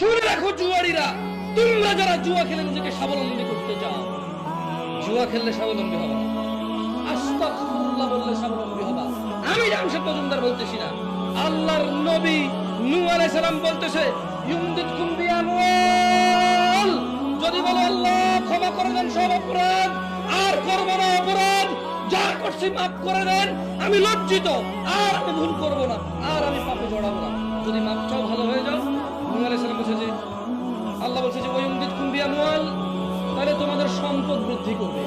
শুনে রাখো জুয়ারিরা, তোমরা যারা জুয়া খেলে নিজেকে স্বাবলম্বী করতে চাও, জুয়া খেললে স্বাবলম্বী হবে না, আস্তাগফিরুল্লাহ বললে স্বাবলম্বী হবা। আমি জামশেদ মজুমদার বলতেছি না, আল্লাহর নবী নূহ আলাইহিস সালাম বলতেছে ইউমদিদকুম বিআমওয়াল, যদি বলো আল্লাহ ক্ষমা করে দেন সব অপরাধ, আর করব না অপরাধ, যা করছি মাফ করে দেন, আমি লজ্জিত, আর আমি ভুল করব না, আর আমি পাপে জড়াবো না। যদি মাফ চাও ভালো হয়ে যাও। নূহ আলাইহিস সালাম বলছে যে আল্লাহ বলছে যে ওয়ায়ুমদিদকুম বিআমওয়াল, তাহলে তোমাদের সম্পদ বৃদ্ধি করবে।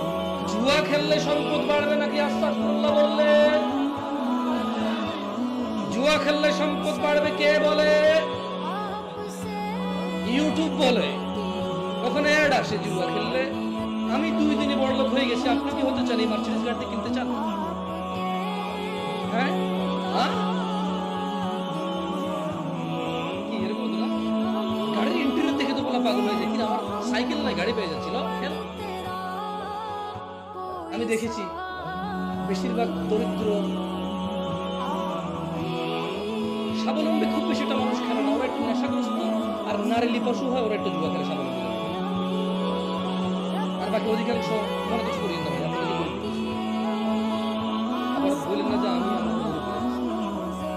জুয়া খেললে সম্পদ বাড়বে নাকি আস্তাগফিরুল্লাহ বললে? জুয়া খেললে সম্পদ বাড়বে কে বলে? ইউটিউব বলে। ওখানে অ্যাড আসে জুয়া খেললে আমি 2 দিনে বড়লোক হয়ে গেছি, আপনি কি হতে চান? এই মার্সিডিজ গাড়ি কিনতে চান? হ্যাঁ কি এরকম না? গাড়ির ইন্টেরিয়র দেখে তো বলা পাগল হয়ে যায়, কি আমার সাইকেল নাই গাড়ি পেয়ে যাচ্ছিল। খেল, আমি দেখেছি বেশিরভাগ দরিদ্র স্বাবলম্বী খুব বেশিটা মানুষ খেলে না, ওরা একটু নেশাগ্রস্ত আর নারী লিপাসু হয়, ওরা একটু জুয়া খেলে স্বাবলম্বী, আর বাকি অধিকাংশ মনে কিছু করি না। আবার বলেন না যে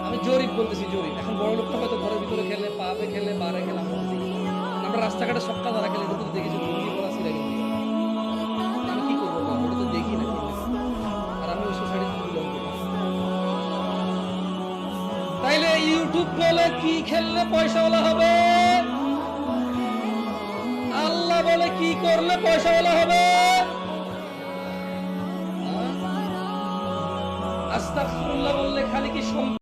আমি জরিপ বলতেছি, জরিপ। এখন বড় লোকটা হয়তো ঘরের ভিতরে খেলে, পাবে খেলে, বারে খেলে, আমরা রাস্তাঘাটে সবটা যারা খেলে এটা তো দেখেছি ভঙ্গি করা সিরা গেছে। আমি কি করবো, ওটা তো দেখি না, আর আমি ওই সোসাইটিতে বিলং করি। তাইলে ইউটিউব বলে কি খেললে পয়সাওয়ালা হবে? আল্লাহ বলে কি করলে পয়সাওয়ালা হবে? আস্তাগফিরুল্লাহ বললে খালি কি